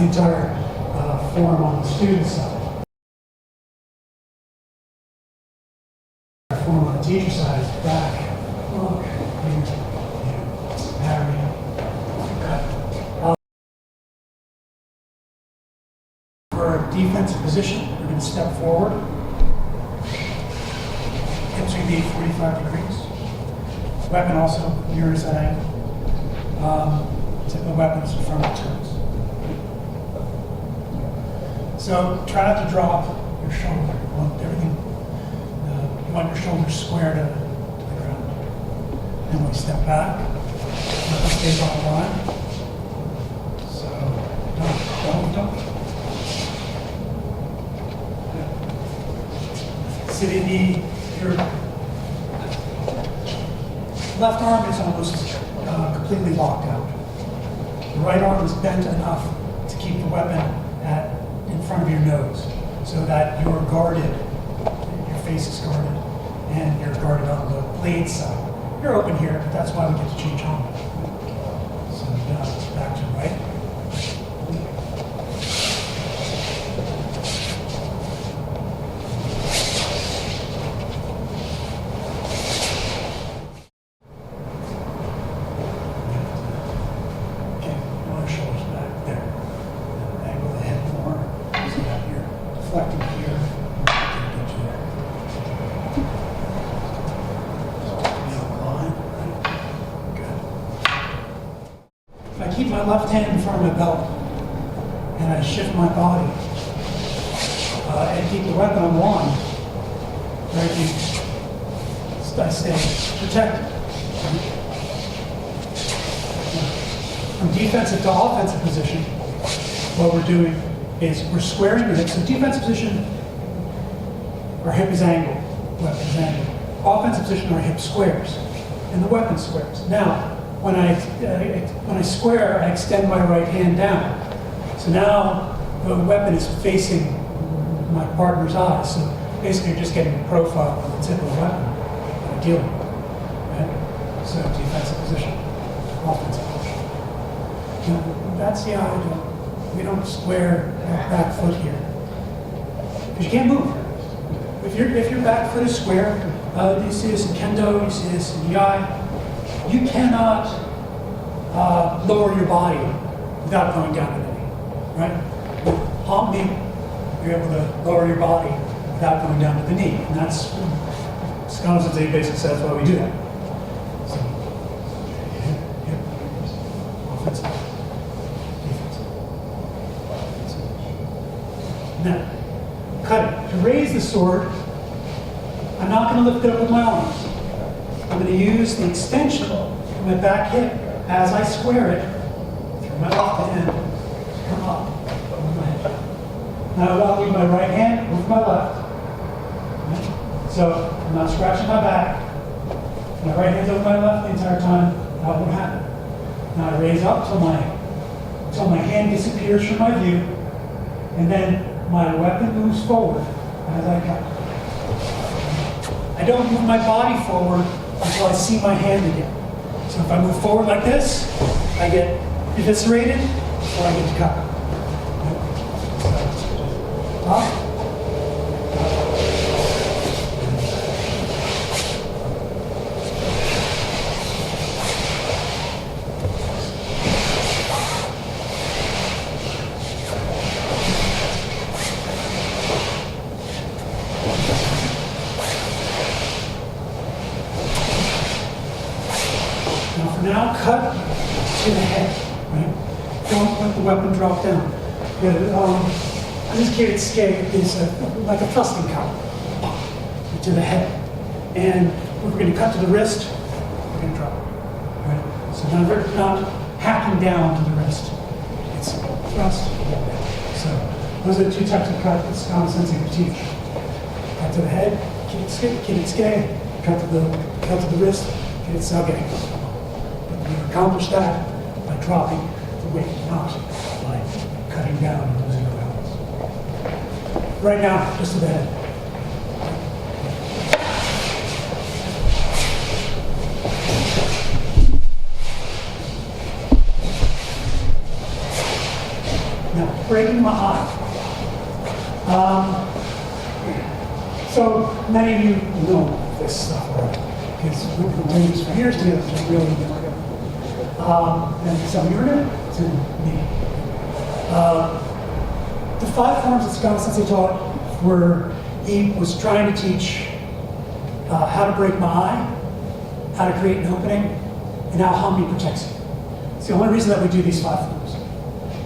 the entire form on the student side. Form on the teacher side is back, look, here, Harvey, cut. For a defensive position, we're going to step forward. Hips will be 45 degrees. Weapon also mirrors that angle. Tip of weapon is in front of the toes. So try not to drop your shoulder. You want everything. You want your shoulders square to the ground. And we step back. Let us stay on the line. So don't. Sitting knee. Your left arm is almost completely locked out. The right arm is bent enough to keep the weapon in front of your nose, so that you're guarded, your face is guarded, and you're guarded on the blade side. You're open here, but that's why we get to change on. So back to the right. I keep my left hand in front of my belt, and I shift my body, and keep the weapon on one. Right, I stay protected. From defensive to offensive position, what we're doing is we're squaring the hips. So defensive position, our hip is angled, weapon is angled. Offensive position, our hip squares, and the weapon squares. Now, when I square, I extend my right hand down. So now the weapon is facing my partner's eyes. So basically, you're just getting the profile of the tip of the weapon that I'm dealing with. Right? So defensive position, offensive position. Now, that's the idea. We don't square our back foot here because you can't move. If your back foot is square, you see this in Kendo, you see this in Yi. You cannot lower your body without going down to the knee, right? With palm knee, you're able to lower your body without going down to the knee. And that's, Konigsberg basically says why we do that. So, offensive, defensive. Now, cut it. To raise the sword, I'm not going to lift it up with my arms. I'm going to use the extension of my back hip as I square it through my left hand, come up over my head. Now I'll leave my right hand over my left. Right? So I'm not scratching my back. My right hand's over my left the entire time. That won't happen. Now I raise up till my hand disappears from my view, and then my weapon moves forward as I cut. I don't move my body forward until I see my hand again. So if I move forward like this, I get eviscerated, or I get to cut. Up. Now cut to the head, right? Don't let the weapon drop down. This kid is like a thrusting cut to the head. And we're going to cut to the wrist, we're going to drop. Right? So now we're not hacking down to the wrist. It's thrust. So those are the two types of cut that Konigsberg can teach. Cut to the head, kid-it-ske, cut to the wrist, kid-it-sage. You accomplish that by dropping the weight, not by cutting down and losing your balance. Right now, just to the head. Now, breaking my eye. So many of you know this stuff already, because we've been doing this for years together, which is really good. And some of you are new to me. The 5 forms that Scott Sensei taught were, he was trying to teach how to break my eye, how to create an opening, and how Harvey protects you. It's the only reason that we do these 5 forms,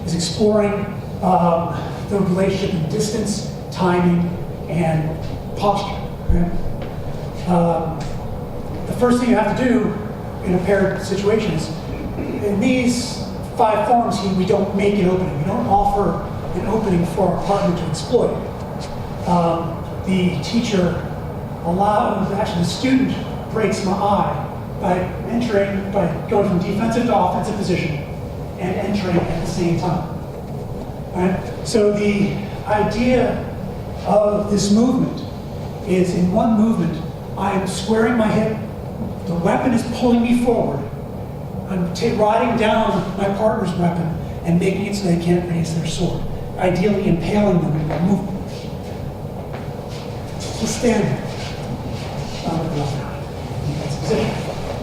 is exploring the relationship in distance, timing, and posture. Right? The first thing you have to do in a paired situation is, in these 5 forms, we don't make an opening. We don't offer an opening for our partner to exploit. The teacher actually the student breaks my eye by going from defensive to offensive position and entering at the same time. Right? So the idea of this movement is, in one movement, I am squaring my hip, the weapon is pulling me forward, I'm riding down my partner's weapon and making it so they can't raise their sword, ideally impaling them in their movement. Just stand there.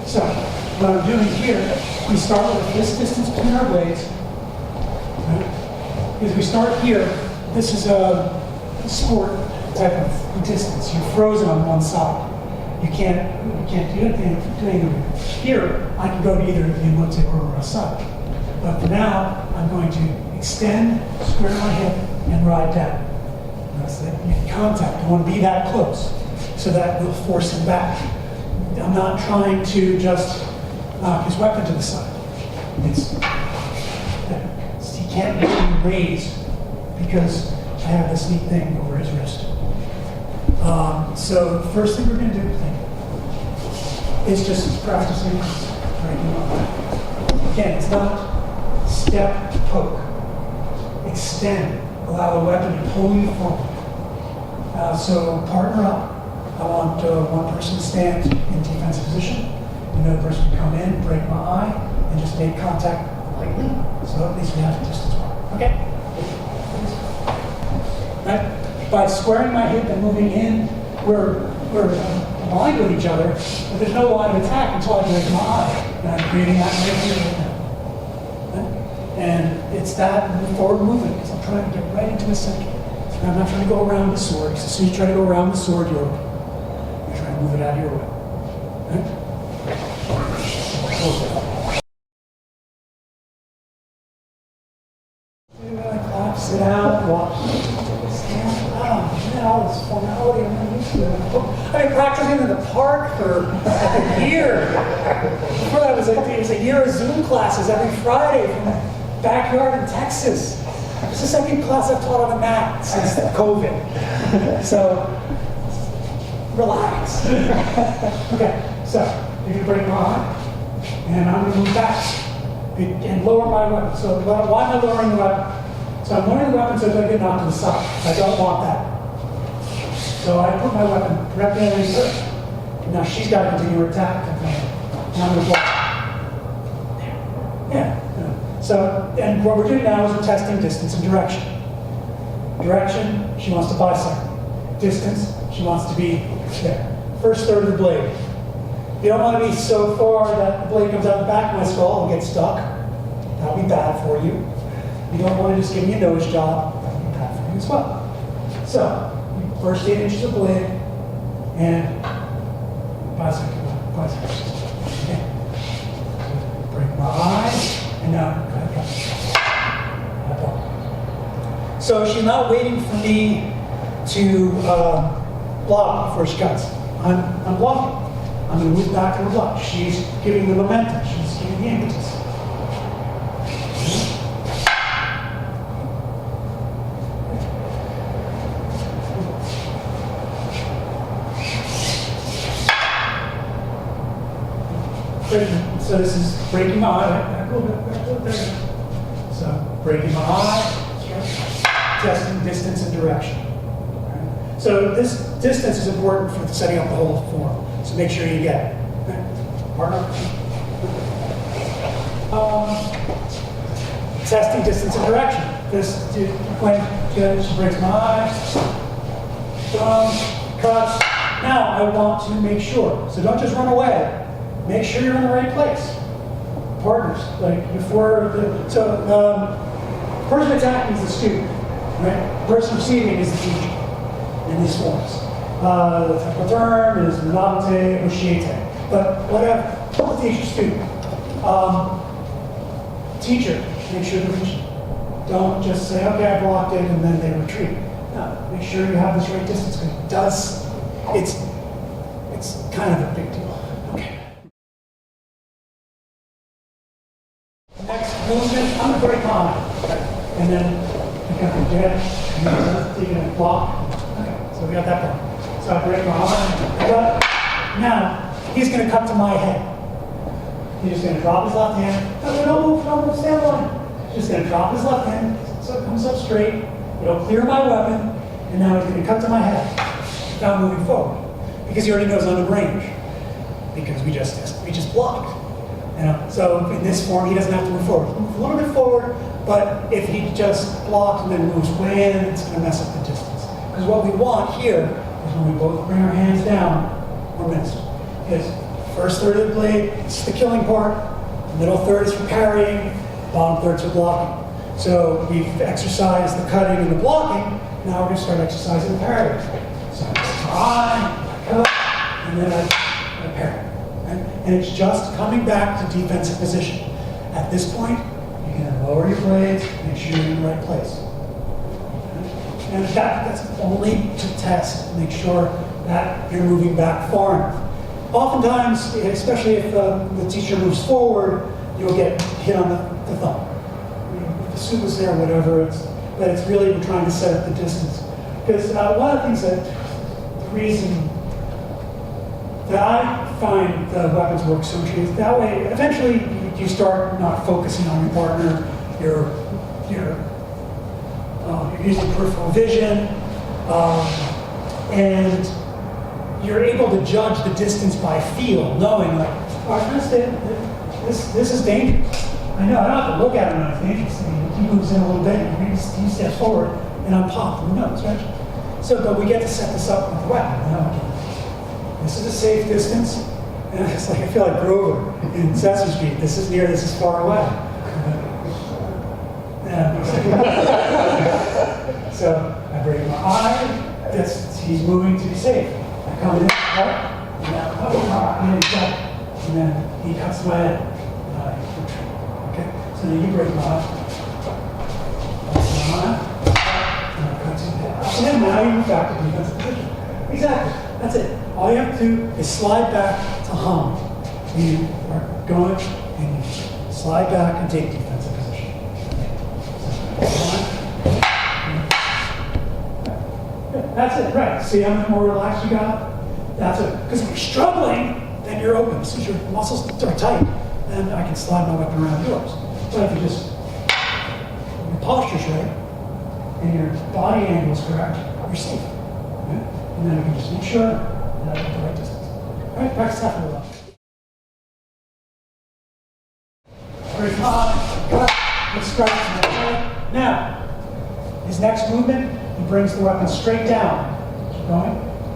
So, what I'm doing here, we start with this distance between our blades. Right? Because we start here, this is a sport type of distance. You're frozen on one side. You can't do anything. Here, I can go to either the mote or a side. But for now, I'm going to extend, square my hip, and ride down. That's the contact. I want to be that close, so that will force him back. I'm not trying to just knock his weapon to the side. He can't really raise because I have this neat thing over his wrist. So the first thing we're going to do is just practicing breaking up. Again, it's not step, poke. Extend. Allow the weapon to pull you forward. So partner up. I want one person to stand in defensive position, another person to come in, break my eye, and just make contact lightly. So at least we have a distance mark. Okay? Right? By squaring my hip and moving in, we're aligned with each other, but there's no line of attack until I break my eye. And I'm creating that right here right now. Right? And it's that forward movement, because I'm trying to get right into the center. And I'm not trying to go around the sword, because as soon as you try to go around the sword, you're trying to move it out of your way. Right? Clap, sit down, walk. Stand up. All this formality I'm not used to. I've been practicing in the park for a year. Before that, it was a year of Zoom classes every Friday from the backyard in Texas. It's the second class I've taught on the mat since COVID. So, relax. Okay, so you're going to break my arm, and I'm going to move back and lower my weapon. So why am I lowering the weapon? So I'm lowering the weapon so it doesn't get knocked to the side. I don't want that. So I put my weapon directly underneath her. Now she's got to continue her attack. Now I'm going to block. Yeah. So, and what we're doing now is we're testing distance and direction. Direction, she wants to bisect. Distance, she wants to be there. First third of the blade. You don't want to be so far that the blade comes out the back of my skull and gets stuck. That'll be bad for you. You don't want to just give me a nose job. That'll be bad for you as well. So, first 8 inches of blade and bisect. Okay. Break my eye. And now, go ahead. So she's not waiting for me to block before she cuts. I'm blocking. I'm going to move back to the block. She's giving the momentum. She's giving the impetus. So this is breaking my eye. So breaking my eye, testing distance and direction. Right? So this distance is important for setting up the whole form. So make sure you get it. Okay? Partner. Testing distance and direction. This when she breaks my eye, cuts. Now I want to make sure. So don't just run away. Make sure you're in the right place. Partners, like before the person attacking is the student, right? The person receiving is the teacher in these forms. The technical term is monate or shiete, but whatever. Teacher, student. Teacher, make sure they're reaching. Don't just say, okay, I blocked it, and then they retreat. No, make sure you have this right distance, because it's kind of a big deal. Okay. Next movement, I'm going to break on. And then you can get it, and then you can block. Okay, so we got that part. So I break my arm, now he's going to cut to my head. He's just going to drop his left hand. No, don't move, stand line. He's just going to drop his left hand, so it comes up straight. It'll clear my weapon, and now he's going to cut to my head. Now moving forward, because he already knows I'm in range, because we just blocked. You know? So in this form, he doesn't have to move forward. He moves a little bit forward, but if he just blocks and then moves way in, it's going to mess up the distance. Because what we want here is when we both bring our hands down, we're missed. Is first third of the blade, it's the killing part. The middle third is for parrying. Bottom third's for blocking. So we've exercised the cutting and the blocking. Now we're going to start exercising the parrying. So I cut, and then I parry. And it's just coming back to defensive position. At this point, you can lower your blades, make sure you're in the right place. And that's only to test, make sure that you're moving back far enough. Oftentimes, especially if the teacher moves forward, you'll get hit on the thumb. If the suit was there, whatever, but it's really we're trying to set up the distance. Because one of the things the reason that I find the weapons work symmetry is that way, eventually you start not focusing on your partner, you're using peripheral vision, and you're able to judge the distance by feel, knowing like, oh, I'm going to stay, this is dangerous. I know, I don't have to look at him when it's dangerous. He moves in a little bit, he steps forward, and I'm popped. Who knows, right? So, but we get to set this up with the weapon. This is a safe distance. And it's like, I feel like Grover in Sesame Street. This is near, this is far away. So I break my eye. He's moving to be safe. I come in, right? And then he cuts my head. Okay? So then you break my eye. And I cut his head. And now you move back to defensive position. Exactly. That's it. All you have to do is slide back to hum. You are going and you slide back and take defensive position. That's it, right. See how much more relaxed you got? That's it. Because if you're struggling, then you're open. Since your muscles are tight, then I can slide my weapon around yours. But if your posture's right, and your body angle is correct, you're safe. Okay? And then you can just make sure that I'm at the right distance. All right, practice that for a while. Very fine. Cut. Let's start. Now, his next movement, he brings the weapon straight down. Keep going.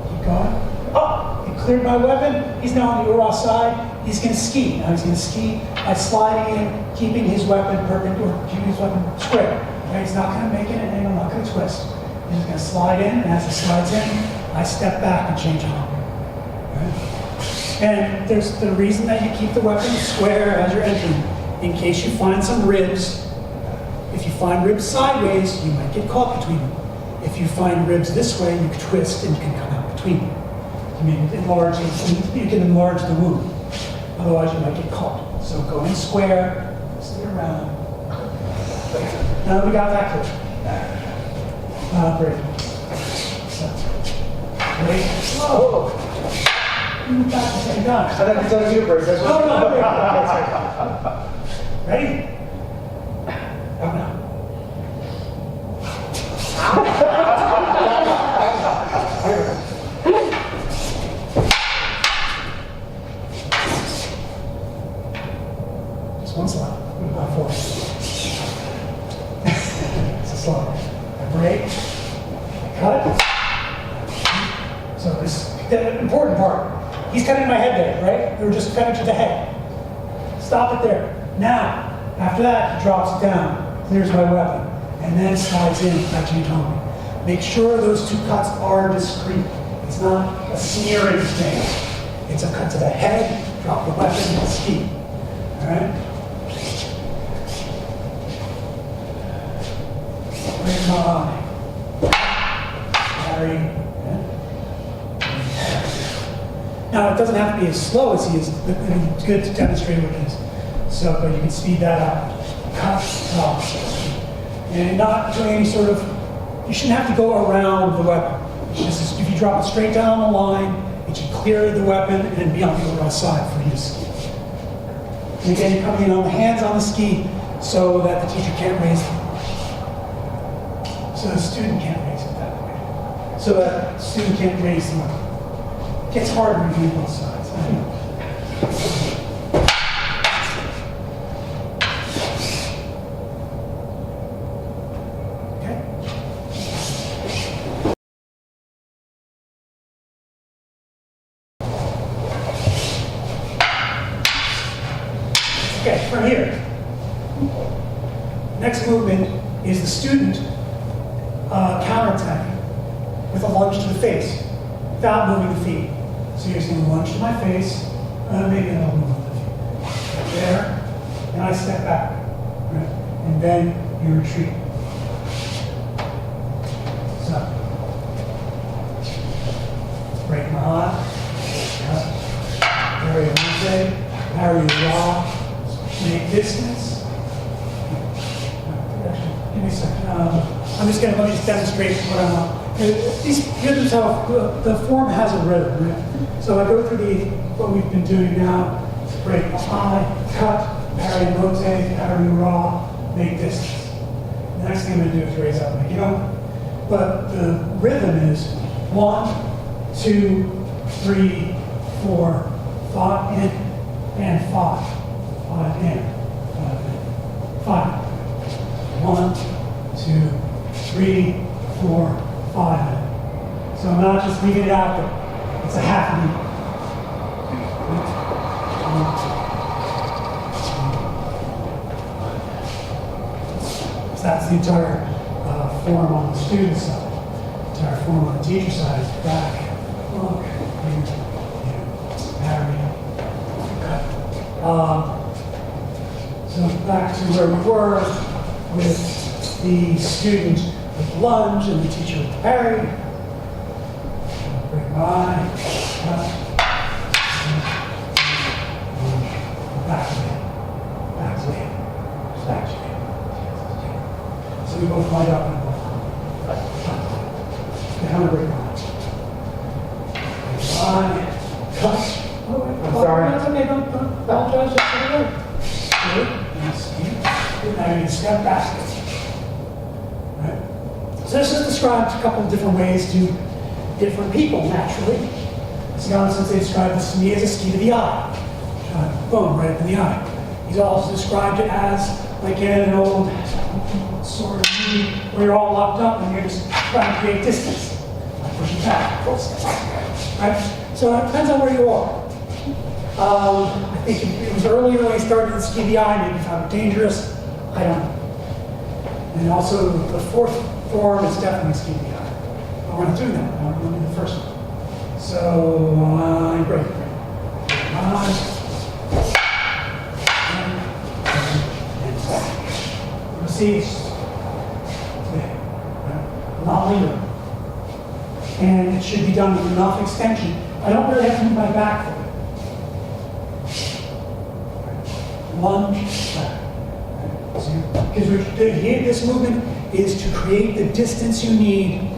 Keep going. Oh, he cleared my weapon. He's now on the ura side. He's going to ski. Now he's going to ski by sliding in, keeping his weapon perpendicular, keeping his weapon square. Okay? He's not going to make it an angle, not going to twist. He's just going to slide in, and as he slides in, I step back and change on. Okay? And there's the reason that you keep the weapon square as you're entering, in case you find some ribs. If you find ribs sideways, you might get caught between them. If you find ribs this way, you can twist and you can come out between them. You can enlarge the wound. Otherwise, you might get caught. So go in square, stay around. Now we got back to it. Break. Break. Whoa. Move back the same time. I thought you told you first. That's what Ready? Up now. Just one slap. Not four. It's a He's cutting my head there, right? We're just cutting to the head. Stop it there. Now, after that, he drops it down, clears my weapon, and then slides in back to Utami. Make sure those two cuts are discrete. It's not a sneering thing. It's a cut to the head, drop the weapon, and ski. All right? Bring my eye. Carry. Now, it doesn't have to be as slow as he is. It's good to demonstrate what it is. So, but you can speed that up. Cut, drop. And not doing any sort of, you shouldn't have to go around the weapon. Just, if you drop it straight down the line, it should clear the weapon and be on the overall side for you to ski. And again, you're coming in on the hands on the ski so that the teacher can't raise them. So the student can't raise it that way. So that the student can't raise them up. It gets harder when you do both sides. I know. Okay, from here. Next movement is the student counterattacking with a lunge to the face without moving the feet. So you're just going to lunge to my face, maybe I'll move the feet. Right there, and I step back. Right? And then you retreat. So, break my heart. Parry a Wednesday, parry a raw. Make distance. Give me a second. Let me just demonstrate what I want. These rhythms have, the form has a rhythm, right? So I go through what we've been doing now. Break my eye, cut, parry, rotate, parry, raw, make distance. The next thing I'm going to do is raise up, make it open. But the rhythm is 1, 2, 3, 4, 5 in, and 5. 5 in, 5. 1, 2, 3, 4, 5 in. So I'm not just leaving it out there. It's a half beat. So that's the entire form on the student side. The entire form on the teacher side is back, look, parry, cut. So back to where we were with the student with the lunge and the teacher with the parry. Break my eye, cut, back to him, back to him, back to him. So we both wind up and both cut. And how to break my eye, cut. I'm sorry. That's okay, don't apologize, just put it in. Good. Now you're going to step back. Right? So this just describes a couple of different ways to different people, naturally. Shihan Sensei described this to me as a ski to the eye. Boom, right up in the eye. He's also described it as, like in an old sort of movie where you're all locked up and you're just trying to create distance. Like pushing back, right? So it depends on where you are. I think it was earlier when he started to ski the eye, maybe he found it dangerous. I don't know. And also the fourth form is definitely ski the eye. But we're not doing that. We're doing the first one. So break. Proceeds. Not linger. And it should be done with enough extension. I don't really have to move my back for it. Lunge, back. Because this movement is to create the distance you need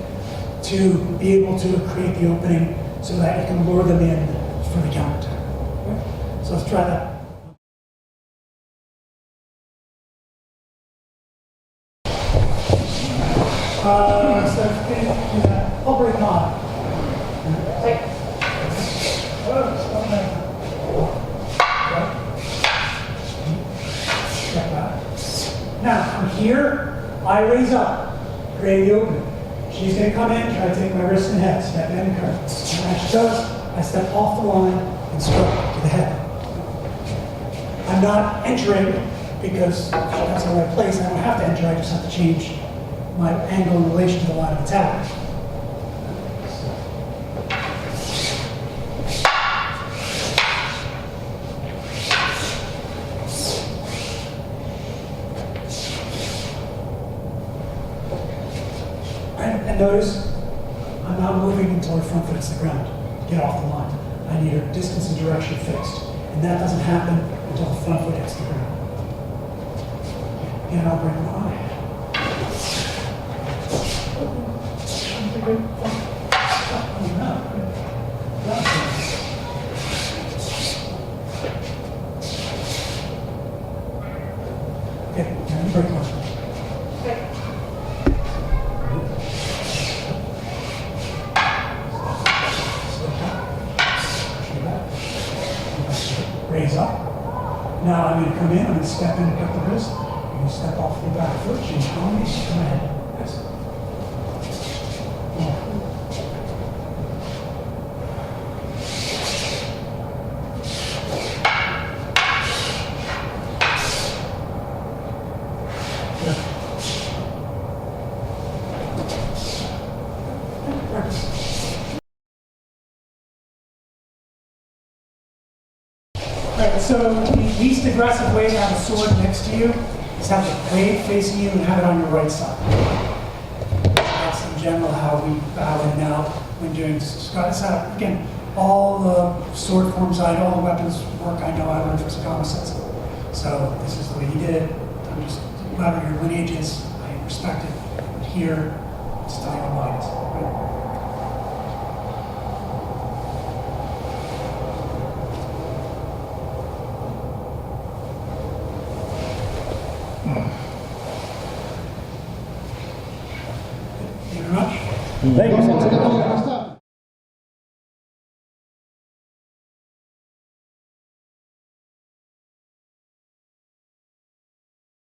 to be able to create the opening so that you can lure them in for the counterattack. Okay? So let's try that. I'll break on. Now, from here, I raise up, create the opening. She's going to come in, try to take my wrist and head, step in and curve. And as she does, I I step off the line and strike to the head. I'm not entering because that's the right place. I don't have to enter, I just have to change my angle in relation to the line of attack. And notice, I'm not moving until her front foot hits the ground. Get off the line. I need her distance and direction fixed. And that doesn't happen until the front foot hits the ground. And I'll bring her eye. Okay, now break one. Raise up. Now I'm going to come in, I'm going to step in and cut the wrist. I'm going to step off the back foot, change combination, come ahead. Yes. So the least aggressive way to have a sword next to you is have the blade facing you and have it on your right side. That's in general how we bow in now when doing Scottish. Again, all the sword forms I know, all the weapons work I know, I learned from Sakama Sensei. So this is the way he did it. I'm just, whatever your lineage is, I respect it. But here, it's still your mind. Right? Thank you very much. Thank you, Sensei.